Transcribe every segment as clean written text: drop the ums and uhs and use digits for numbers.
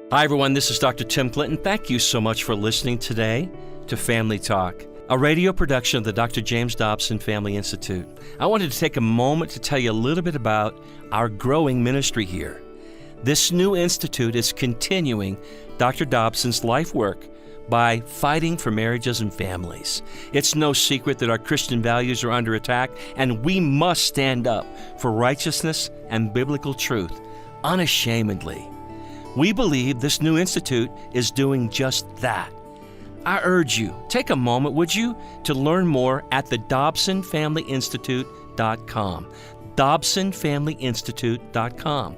Hi, everyone. This is Dr. Tim Clinton. Thank you so much for listening today to Family Talk, a radio production of the Dr. James Dobson Family Institute. I wanted to take a moment to tell you a little bit about our growing ministry here. This new institute is continuing Dr. Dobson's life work by fighting for marriages and families. It's no secret that our Christian values are under attack, and we must stand up for righteousness and biblical truth unashamedly. We believe this new institute is doing just that. I urge you, take a moment, would you, to learn more at the DobsonFamilyInstitute.com. DobsonFamilyInstitute.com.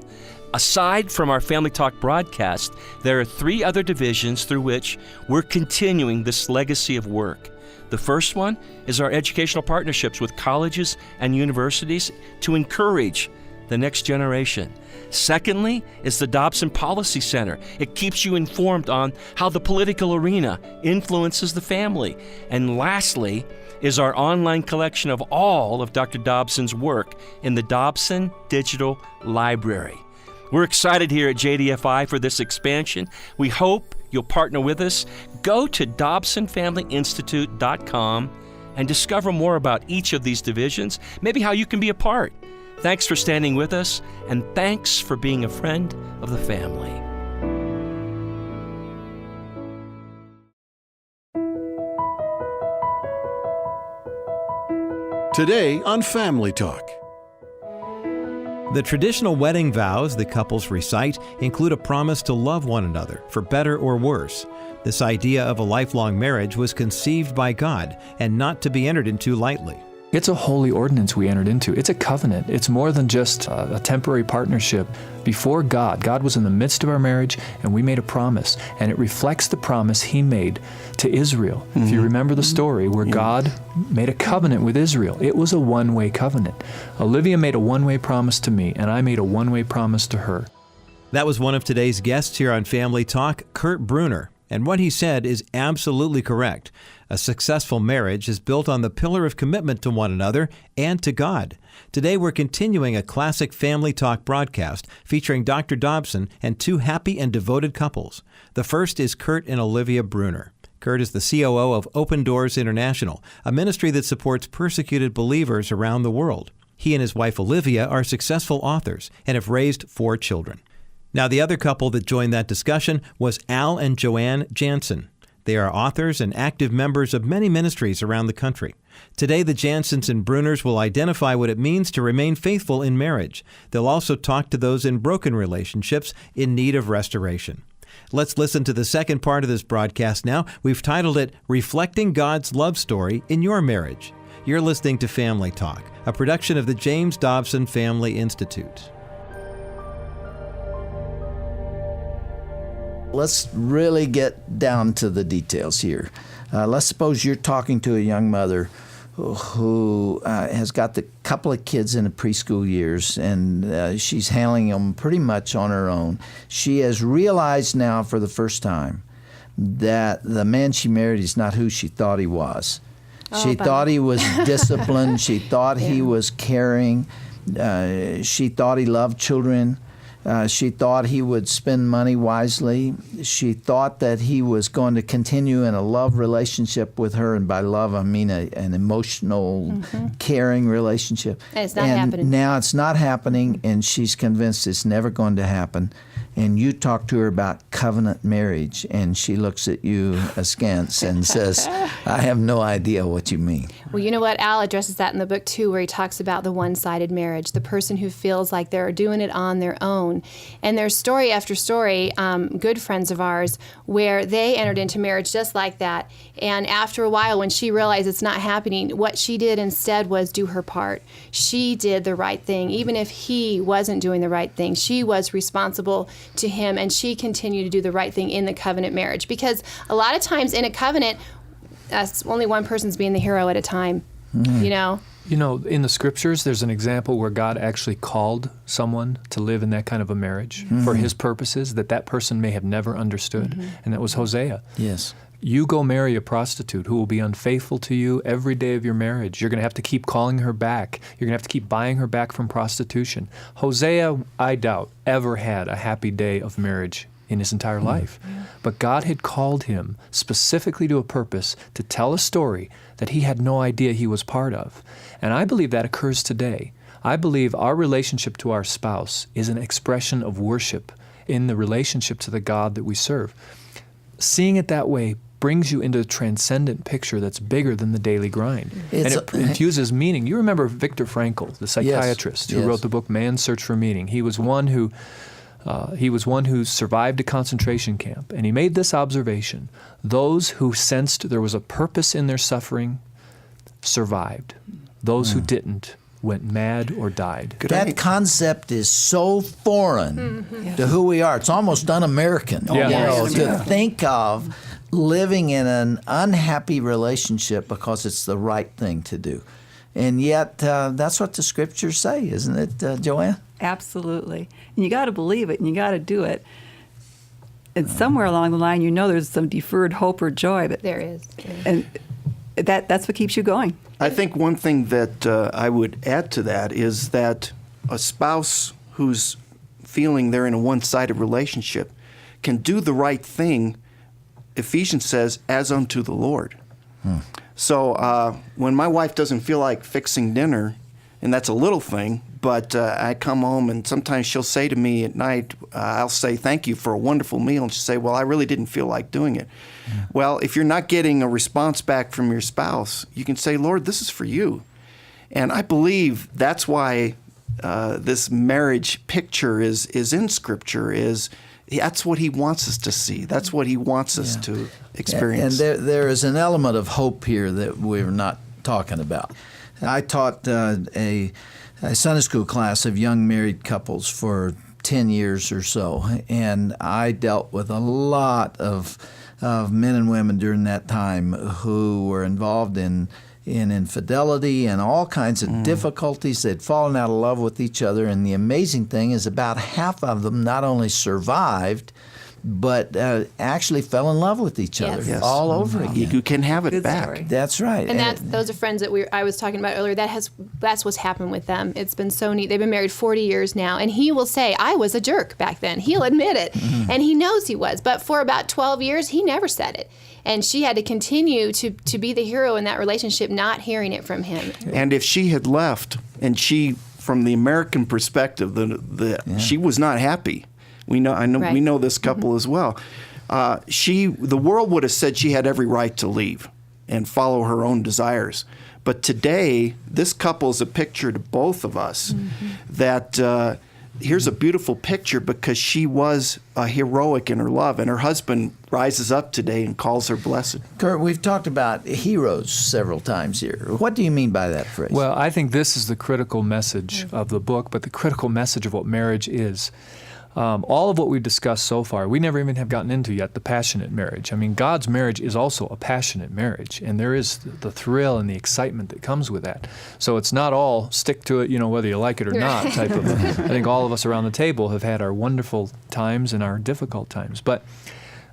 Aside from our Family Talk broadcast, there are 3 other divisions through which we're continuing this legacy of work. The first one is our educational partnerships with colleges and universities to encourage the next generation. Secondly is the Dobson Policy Center. It keeps you informed on how the political arena influences the family. And lastly is our online collection of all of Dr. Dobson's work in the Dobson Digital Library. We're excited here at JDFI for this expansion. We hope you'll partner with us. Go to DobsonFamilyInstitute.com and discover more about each of these divisions, maybe how you can be a part. Thanks for standing with us, and thanks for being a friend of the family. Today on Family Talk. The traditional wedding vows that couples recite include a promise to love one another, for better or worse. This idea of a lifelong marriage was conceived by God and not to be entered into lightly. It's a holy ordinance we entered into. It's a covenant. It's more than just a temporary partnership. Before God, God was in the midst of our marriage, and we made a promise, and it reflects the promise He made to Israel. Mm-hmm. If you remember the story where God made a covenant with Israel, it was a one-way covenant. Olivia made a one-way promise to me, and I made a one-way promise to her. That was one of today's guests here on Family Talk, Kurt Bruner. And what he said is absolutely correct. A successful marriage is built on the pillar of commitment to one another and to God. Today we're continuing a classic Family Talk broadcast featuring Dr. Dobson and 2 happy and devoted couples. The first is Kurt and Olivia Bruner. Kurt is the COO of Open Doors International, a ministry that supports persecuted believers around the world. He and his wife Olivia are successful authors and have raised 4 children. Now, the other couple that joined that discussion was Al and Jo Ann Janssen. They are authors and active members of many ministries around the country. Today, the Janssens and Bruners will identify what it means to remain faithful in marriage. They'll also talk to those in broken relationships in need of restoration. Let's listen to the second part of this broadcast now. We've titled it, Reflecting God's Love Story in Your Marriage. You're listening to Family Talk, a production of the James Dobson Family Institute. Let's really get down to the details here. Let's suppose you're talking to a young mother who has got the couple of kids in the preschool years, and she's handling them pretty much on her own. She has realized now for the first time that the man she married is not who she thought he was. She thought he was disciplined. She thought he was caring. She thought he loved children. She thought he would spend money wisely. She thought that he was going to continue in a love relationship with her, and by love I mean an emotional, caring relationship. And it's not happening. Now it's not happening, and she's convinced it's never going to happen. And you talk to her about covenant marriage, and she looks at you askance and says, I have no idea what you mean. Well, you know what? Al addresses that in the book, too, where he talks about the one-sided marriage, the person who feels like they're doing it on their own. And there's story after story, good friends of ours, where they entered into marriage just like that. And after a while, when she realized it's not happening, what she did instead was do her part. She did the right thing. Even if he wasn't doing the right thing, she was responsible to him, and she continued to do the right thing in the covenant marriage. Because a lot of times in a covenant, only one person's being the hero at a time, you know? You know, in the scriptures, there's an example where God actually called someone to live in that kind of a marriage for His purposes that person may have never understood, and that was Hosea. Yes. You go marry a prostitute who will be unfaithful to you every day of your marriage. You're going to have to keep calling her back. You're going to have to keep buying her back from prostitution. Hosea, I doubt, ever had a happy day of marriage in his entire life. But God had called him specifically to a purpose to tell a story that he had no idea he was part of. And I believe that occurs today. I believe our relationship to our spouse is an expression of worship in the relationship to the God that we serve. Seeing it that way brings you into a transcendent picture that's bigger than the daily grind. And it infuses meaning. You remember Viktor Frankl, the psychiatrist who wrote the book Man's Search for Meaning. He was one who survived a concentration camp, and he made this observation: those who sensed there was a purpose in their suffering survived. Those who didn't went mad or died. That concept is so foreign to who we are. It's almost un-American. To think of living in an unhappy relationship because it's the right thing to do. And yet, that's what the scriptures say, isn't it, Jo Ann? Absolutely. And you got to believe it, and you got to do it. And somewhere along the line, there's some deferred hope or joy. But there is. And that's what keeps you going. I think one thing that I would add to that is that a spouse who's feeling they're in a one-sided relationship can do the right thing, Ephesians says, as unto the Lord. So when my wife doesn't feel like fixing dinner, and that's a little thing, but I come home and sometimes she'll say to me at night, I'll say, thank you for a wonderful meal. And she'll say, well, I really didn't feel like doing it. Well, if you're not getting a response back from your spouse, you can say, Lord, this is for you. And I believe that's why this marriage picture is in Scripture, that's what he wants us to see. That's what he wants us to experience. And there is an element of hope here that we're not talking about. I taught a Sunday school class of young married couples for 10 years or so, and I dealt with a lot of men and women during that time who were involved in infidelity and all kinds of difficulties. They'd fallen out of love with each other, and the amazing thing is about half of them not only survived, but actually fell in love with each other all over again. You can have it Good back. story. That's right. And those are friends that I was talking about earlier. That's what's happened with them. It's been so neat. They've been married 40 years now, and he will say, I was a jerk back then. He'll admit it, and he knows he was. But for about 12 years, he never said it. And she had to continue to be the hero in that relationship, not hearing it from him. And if she had left, and she, from the American perspective, she was not happy. We know this couple as well. The world would have said she had every right to leave and follow her own desires. But today, this couple is a picture to both of us that here's a beautiful picture because she was heroic in her love, and her husband rises up today and calls her blessed. Kurt, we've talked about heroes several times here. What do you mean by that phrase? Well, I think this is the critical message of the book, but the critical message of what marriage is. All of what we've discussed so far, we never even have gotten into yet the passionate marriage. I mean, God's marriage is also a passionate marriage, and there is the thrill and the excitement that comes with that. So it's not all stick to it, whether you like it or not type of thing. I think all of us around the table have had our wonderful times and our difficult times. But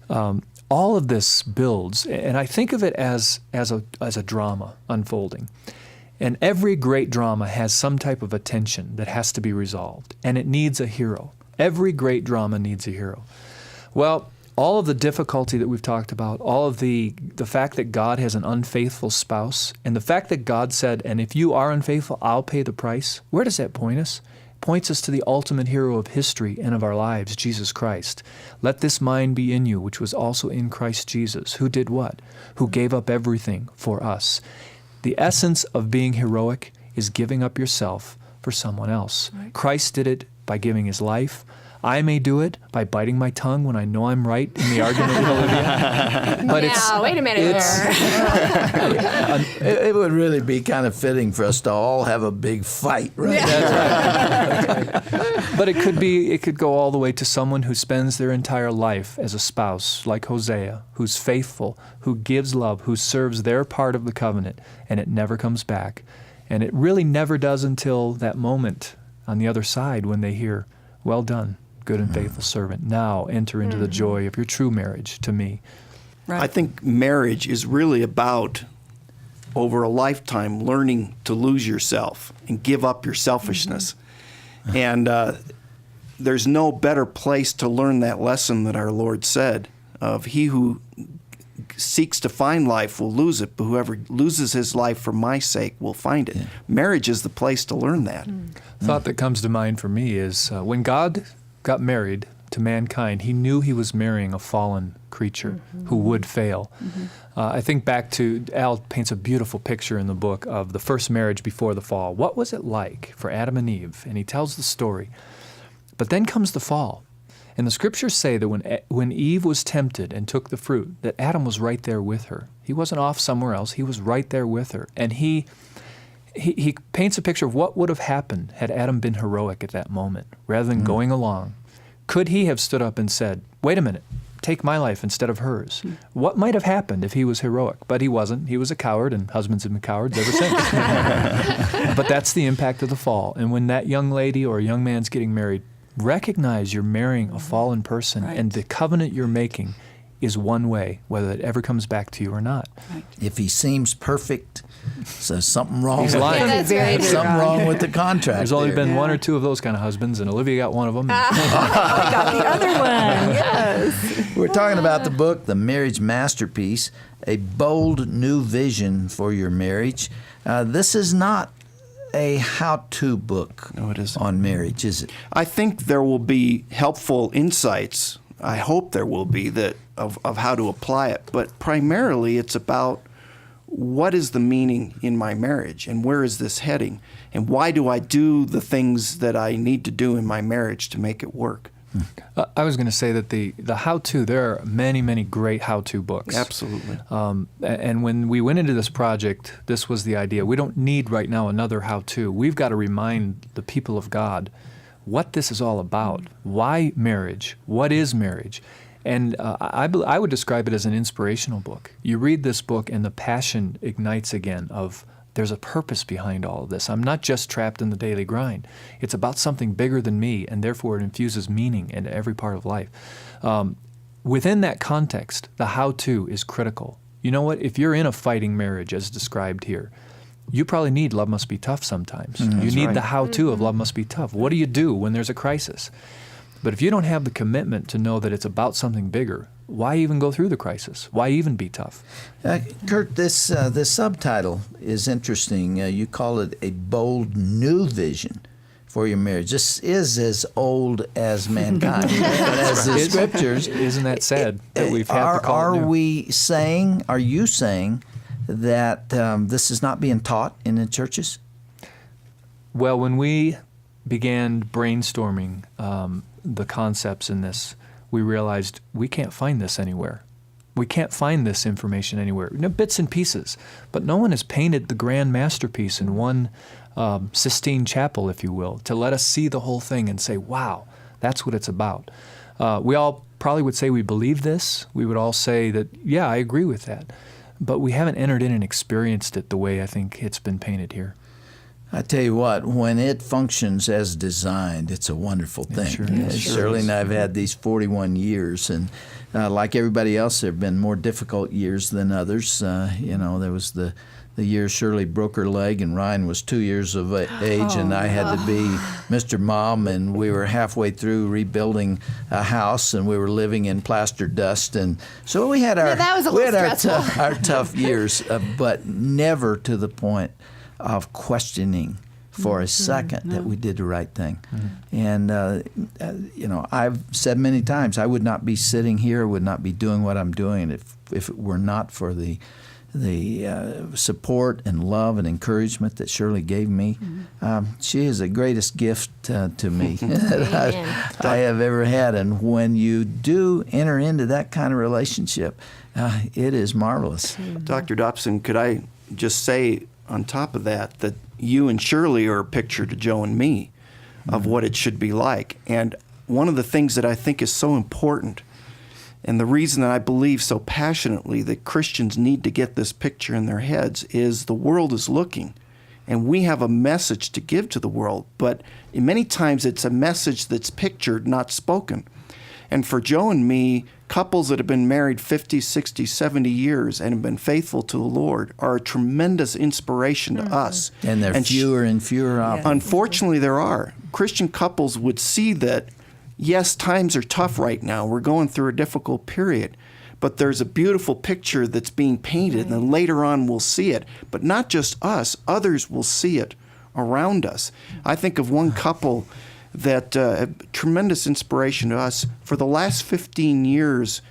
all of this builds, and I think of it as a drama unfolding. And every great drama has some type of a tension that has to be resolved, and it needs a hero. Every great drama needs a hero. Well, all of the difficulty that we've talked about, all of the fact that God has an unfaithful spouse, and the fact that God said, and if you are unfaithful, I'll pay the price. Where does that point us? It points us to the ultimate hero of history and of our lives, Jesus Christ. Let this mind be in you, which was also in Christ Jesus, who did what? Who gave up everything for us. The essence of being heroic is giving up yourself for someone else. Right. Christ did it by giving his life. I may do it by biting my tongue when I know I'm right in the argument with Olivia. But wait a minute. It would really be kind of fitting for us to all have a big fight, right? That's right. But it could go all the way to someone who spends their entire life as a spouse, like Hosea, who's faithful, who gives love, who serves their part of the covenant, and it never comes back. And it really never does until that moment on the other side when they hear, well done, good and faithful servant. Now enter into the joy of your true marriage to me. Right. I think marriage is really about, over a lifetime, learning to lose yourself and give up your selfishness. And there's no better place to learn that lesson that our Lord said of he who seeks to find life will lose it, but whoever loses his life for my sake will find it. Yeah. Marriage is the place to learn that. Thought that comes to mind for me is when God got married to mankind, he knew he was marrying a fallen creature who would fail. I think back to, Al paints a beautiful picture in the book of the first marriage before the fall. What was it like for Adam and Eve? And he tells the story. But then comes the fall. And the scriptures say that when Eve was tempted and took the fruit, that Adam was right there with her. He wasn't off somewhere else. He was right there with her. And he paints a picture of what would have happened had Adam been heroic at that moment, rather than going along. Could he have stood up and said, wait a minute, take my life instead of hers? What might have happened if he was heroic? But he wasn't. He was a coward, and husbands have been cowards ever since. But that's the impact of the fall. And when that young lady or young man's getting married, recognize you're marrying a fallen person, and the covenant you're making is one way, whether it ever comes back to you or not. Right. If he seems perfect, so something wrong. He's lying. Yeah, that's very something wrong with the contract. There's only been one or two of those kind of husbands, and Olivia got one of them. I got the other one. Yes. We're talking about the book, The Marriage Masterpiece, a bold new vision for your marriage. This is not a how-to book on marriage, is it? I think there will be helpful insights. I hope there will be that of how to apply it. But primarily it's about what is the meaning in my marriage and where is this heading? And why do I do the things that I need to do in my marriage to make it work? I was going to say that the how-to, there are many, many great how-to books. Absolutely. And when we went into this project, this was the idea. We don't need right now another how-to. We've got to remind the people of God what this is all about. Why marriage? What is marriage? And I would describe it as an inspirational book. You read this book and the passion ignites again of there's a purpose behind all of this. I'm not just trapped in the daily grind. It's about something bigger than me, and therefore it infuses meaning into every part of life. Within that context, the how-to is critical. You know what? If you're in a fighting marriage, as described here, you probably need Love Must Be Tough sometimes. You need the how-to of Love Must Be Tough. What do you do when there's a crisis? But if you don't have the commitment to know that it's about something bigger, why even go through the crisis? Why even be tough? Kurt, this subtitle is interesting. You call it a bold new vision for your marriage. This is as old as mankind, as the scriptures. Isn't that sad that we've had to call it new? Are you saying that this is not being taught in the churches? Well, when we began brainstorming the concepts in this, we realized we can't find this anywhere. We can't find this information anywhere. Bits and pieces, but no one has painted the grand masterpiece in one Sistine Chapel, if you will, to let us see the whole thing and say, wow, that's what it's about. We all probably would say we believe this. We would all say that, yeah, I agree with that. But we haven't entered in and experienced it the way I think it's been painted here. I tell you what, when it functions as designed, it's a wonderful thing. Sure is. Shirley and I have had these 41 years, and like everybody else, there have been more difficult years than others. There was the year Shirley broke her leg, and Ryan was 2 years of age, and I had to be Mr. Mom, and we were halfway through rebuilding a house, and we were living in plaster dust, and so we had our our tough years, but never to the point of questioning for a second that we did the right thing. And, I've said many times, I would not be sitting here, would not be doing what I'm doing if it were not for the support and love and encouragement that Shirley gave me. She is the greatest gift to me that I have ever had. And when you do enter into that kind of relationship, it is marvelous. Dr. Dobson, could I just say on top of that you and Shirley are a picture to Jo and me of what it should be like. And one of the things that I think is so important, and the reason that I believe so passionately that Christians need to get this picture in their heads, is the world is looking, and we have a message to give to the world, but many times it's a message that's pictured, not spoken. And for Jo and me, couples that have been married 50, 60, 70 years and have been faithful to the Lord are a tremendous inspiration to us. And there are fewer and fewer of them. Unfortunately, there are. Christian couples would see that yes, times are tough right now. We're going through a difficult period. But there's a beautiful picture that's being painted, and then later on we'll see it. But not just us, others will see it around us. I think of one couple that a tremendous inspiration to us. For the last 15 years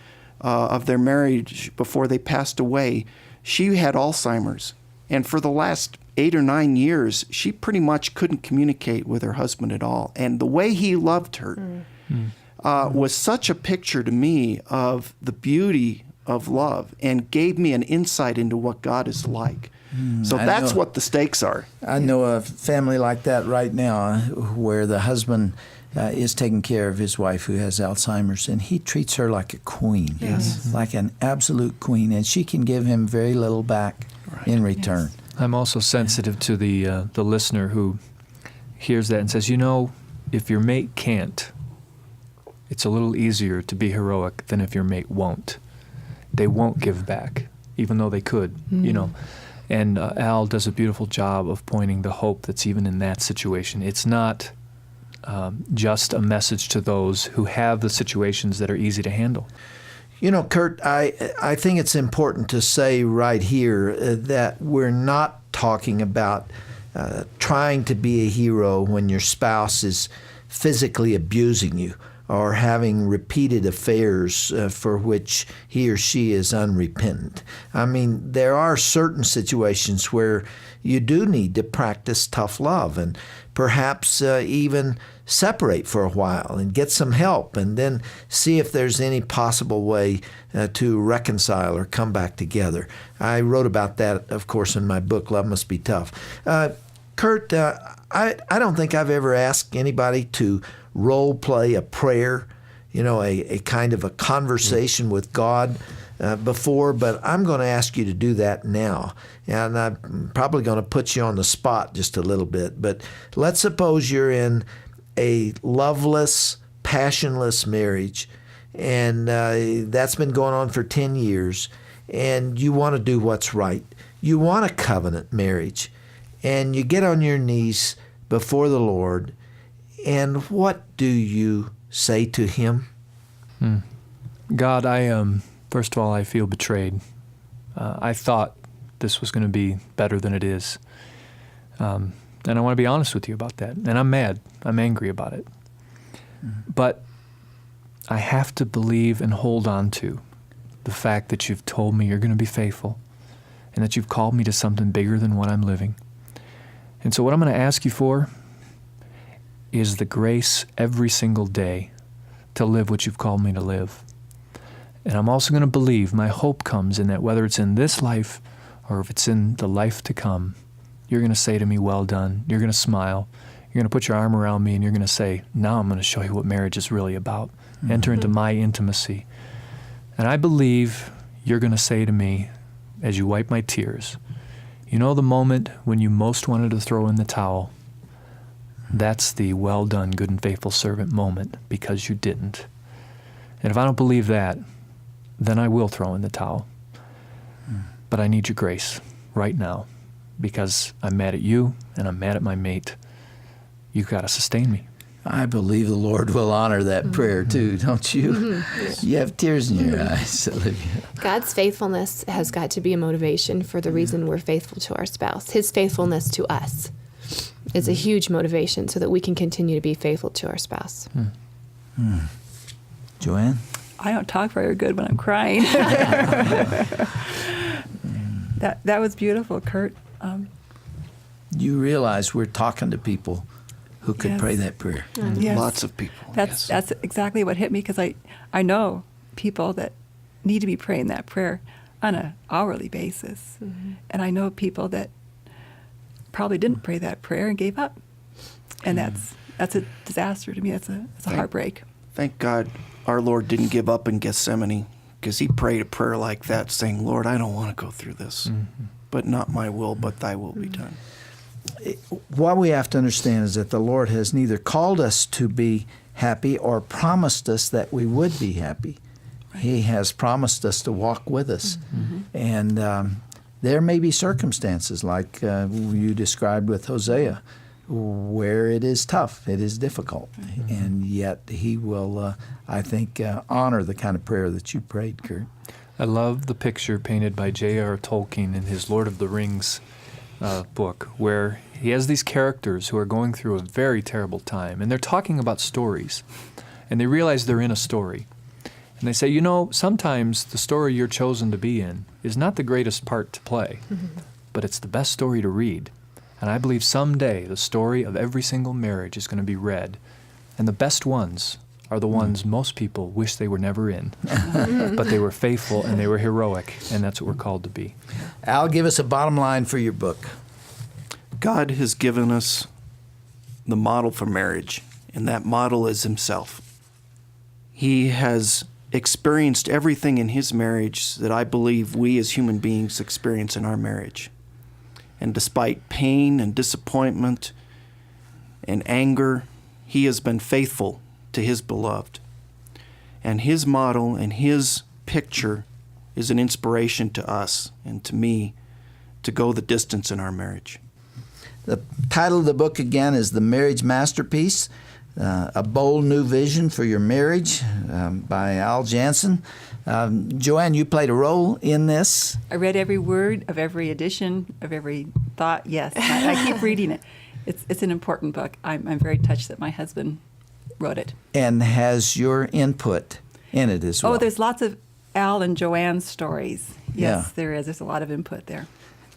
of their marriage before they passed away, she had Alzheimer's. And for the last 8 or 9 years, she pretty much couldn't communicate with her husband at all. And the way he loved her was such a picture to me of the beauty of love, and gave me an insight into what God is like. So that's what the stakes are. I know a family like that right now where the husband is taking care of his wife who has Alzheimer's, and he treats her like a queen, like an absolute queen, and she can give him very little back in return. Yes. I'm also sensitive to the listener who hears that and says, you know, if your mate can't, it's a little easier to be heroic than if your mate won't. They won't give back, even though they could, you know. And Al does a beautiful job of pointing the hope that's even in that situation. It's not just a message to those who have the situations that are easy to handle. You know, Kurt, I think it's important to say right here that we're not talking about trying to be a hero when your spouse is physically abusing you or having repeated affairs for which he or she is unrepentant. I mean, there are certain situations where you do need to practice tough love and perhaps even separate for a while and get some help and then see if there's any possible way to reconcile or come back together. I wrote about that, of course, in my book, Love Must Be Tough. Kurt, I don't think I've ever asked anybody to role play a prayer, you know, a kind of a conversation with God before, but I'm going to ask you to do that now. And I'm probably going to put you on the spot just a little bit, but let's suppose you're in a loveless, passionless marriage, and that's been going on for 10 years, and you want to do what's right. You want a covenant marriage, and you get on your knees before the Lord, and what do you say to Him? God, first of all, I feel betrayed. I thought this was going to be better than it is. And I want to be honest with you about that. And I'm mad. I'm angry about it. But I have to believe and hold on to the fact that you've told me you're going to be faithful and that you've called me to something bigger than what I'm living. And so what I'm going to ask you for is the grace every single day to live what you've called me to live. And I'm also going to believe, my hope comes in that whether it's in this life or if it's in the life to come, you're going to say to me, well done. You're going to smile. You're going to put your arm around me and you're going to say, now I'm going to show you what marriage is really about. Enter into my intimacy. And I believe you're going to say to me, as you wipe my tears, you know the moment when you most wanted to throw in the towel? That's the well done, good and faithful servant moment, because you didn't. And if I don't believe that, then I will throw in the towel. But I need your grace right now, because I'm mad at you and I'm mad at my mate. You've got to sustain me. I believe the Lord will honor that prayer too, don't you? You have tears in your eyes, Olivia. God's faithfulness has got to be a motivation for the reason we're faithful to our spouse. His faithfulness to us is a huge motivation so that we can continue to be faithful to our spouse. Jo Ann? I don't talk very good when I'm crying. That was beautiful, Kurt. You realize we're talking to people who could Yes. pray that prayer. Yes. Lots of people. That's exactly what hit me, because I know people that need to be praying that prayer on an hourly basis. And I know people that probably didn't pray that prayer and gave up. And that's a disaster to me. That's a heartbreak. Thank God our Lord didn't give up in Gethsemane, because He prayed a prayer like that saying, Lord, I don't want to go through this, but not my will, but thy will be done. What we have to understand is that the Lord has neither called us to be happy or promised us that we would be happy. Right. He has promised us to walk with us. And there may be circumstances like you described with Hosea, where it is tough, it is difficult. And yet he will, I think, honor the kind of prayer that you prayed, Kurt. I love the picture painted by J.R. Tolkien in his Lord of the Rings book, where he has these characters who are going through a very terrible time, and they're talking about stories, and they realize they're in a story. And they say, you know, sometimes the story you're chosen to be in is not the greatest part to play, but it's the best story to read. And I believe someday the story of every single marriage is going to be read, and the best ones are the ones most people wish they were never in. But they were faithful and they were heroic, and that's what we're called to be. Al, give us a bottom line for your book. God has given us the model for marriage, and that model is himself. He has experienced everything in his marriage that I believe we as human beings experience in our marriage. And despite pain and disappointment and anger, he has been faithful to his beloved. And his model and his picture is an inspiration to us and to me to go the distance in our marriage. The title of the book again is The Marriage Masterpiece, A Bold New Vision for Your Marriage by Al Janssen. Jo Ann, you played a role in this. I read every word of every edition, of every thought. Yes, I keep reading it. It's an important book. I'm very touched that my husband wrote it. And has your input in it as well. Oh, there's lots of Al and Joanne's stories. Yes, Yeah. there is. There's a lot of input there.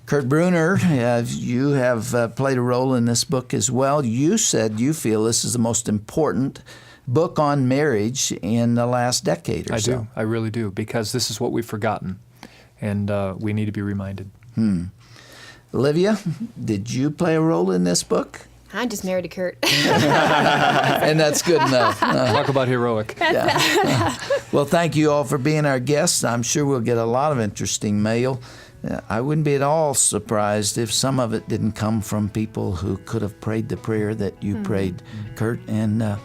Kurt Bruner, you have played a role in this book as well. You said you feel this is the most important book on marriage in the last decade or so. I do. I really do, because this is what we've forgotten, and we need to be reminded. Olivia, did you play a role in this book? I'm just married to Kurt. And that's good enough. Talk about heroic. Well, thank you all for being our guests. I'm sure we'll get a lot of interesting mail. I wouldn't be at all surprised if some of it didn't come from people who could have prayed the prayer that you prayed, Kurt. And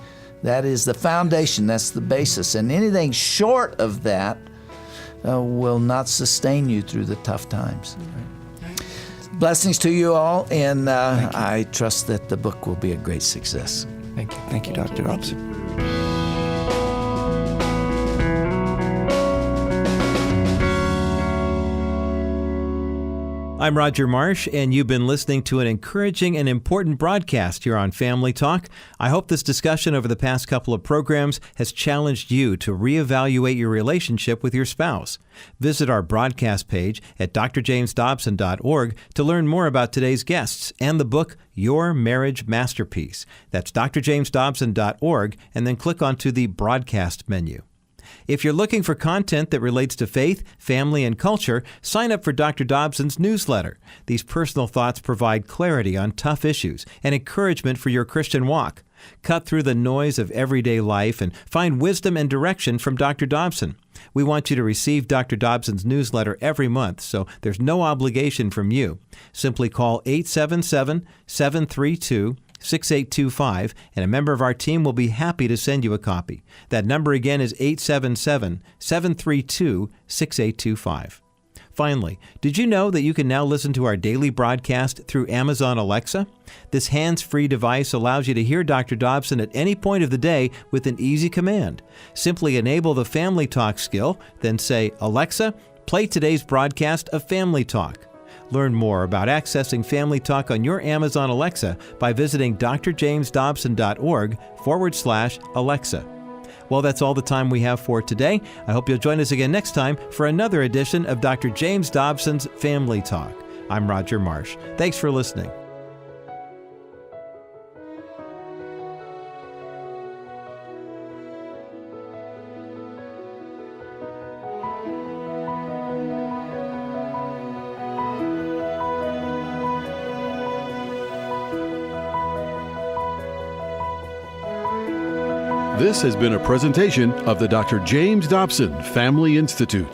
that is the foundation. That's the basis. And anything short of that will not sustain you through the tough times. Blessings to you all, and I trust that the book will be a great success. Thank you. Thank you, Dr. Dobson. I'm Roger Marsh, and you've been listening to an encouraging and important broadcast here on Family Talk. I hope this discussion over the past couple of programs has challenged you to reevaluate your relationship with your spouse. Visit our broadcast page at drjamesdobson.org to learn more about today's guests and the book Your Marriage Masterpiece. That's drjamesdobson.org, and then click onto the broadcast menu. If you're looking for content that relates to faith, family, and culture, sign up for Dr. Dobson's newsletter. These personal thoughts provide clarity on tough issues and encouragement for your Christian walk. Cut through the noise of everyday life and find wisdom and direction from Dr. Dobson. We want you to receive Dr. Dobson's newsletter every month, so there's no obligation from you. Simply call 877-732-6825, and a member of our team will be happy to send you a copy. That number again is 877-732-6825. Finally, did you know that you can now listen to our daily broadcast through Amazon Alexa? This hands-free device allows you to hear Dr. Dobson at any point of the day with an easy command. Simply enable the Family Talk skill, then say, "Alexa, play today's broadcast of Family Talk." Learn more about accessing Family Talk on your Amazon Alexa by visiting drjamesdobson.org/Alexa. Well, that's all the time we have for today. I hope you'll join us again next time for another edition of Dr. James Dobson's Family Talk. I'm Roger Marsh. Thanks for listening. This has been a presentation of the Dr. James Dobson Family Institute.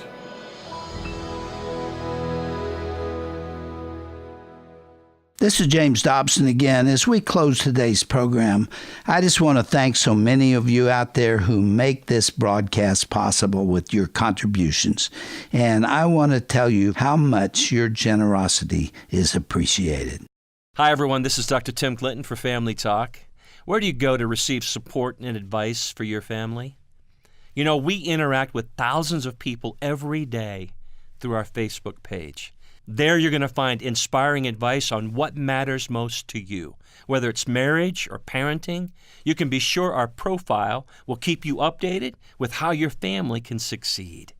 This is James Dobson again. As we close today's program, I just want to thank so many of you out there who make this broadcast possible with your contributions. And I want to tell you how much your generosity is appreciated. Hi, everyone. This is Dr. Tim Clinton for Family Talk. Where do you go to receive support and advice for your family? You know, we interact with thousands of people every day through our Facebook page. There you're going to find inspiring advice on what matters most to you. Whether it's marriage or parenting, you can be sure our profile will keep you updated with how your family can succeed.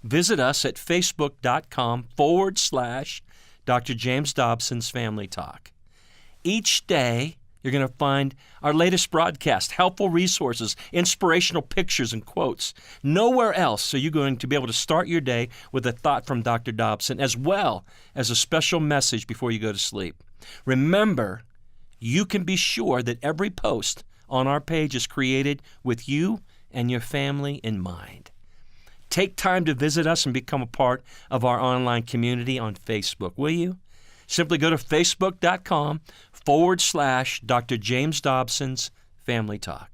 Visit us at facebook.com/Dr. James Dobson's Family Talk. Each day, you're going to find our latest broadcast, helpful resources, inspirational pictures and quotes. Nowhere else are you going to be able to start your day with a thought from Dr. Dobson, as well as a special message before you go to sleep. Remember, you can be sure that every post on our page is created with you and your family in mind. Take time to visit us and become a part of our online community on Facebook, will you? Simply go to facebook.com/Dr. James Dobson's Family Talk.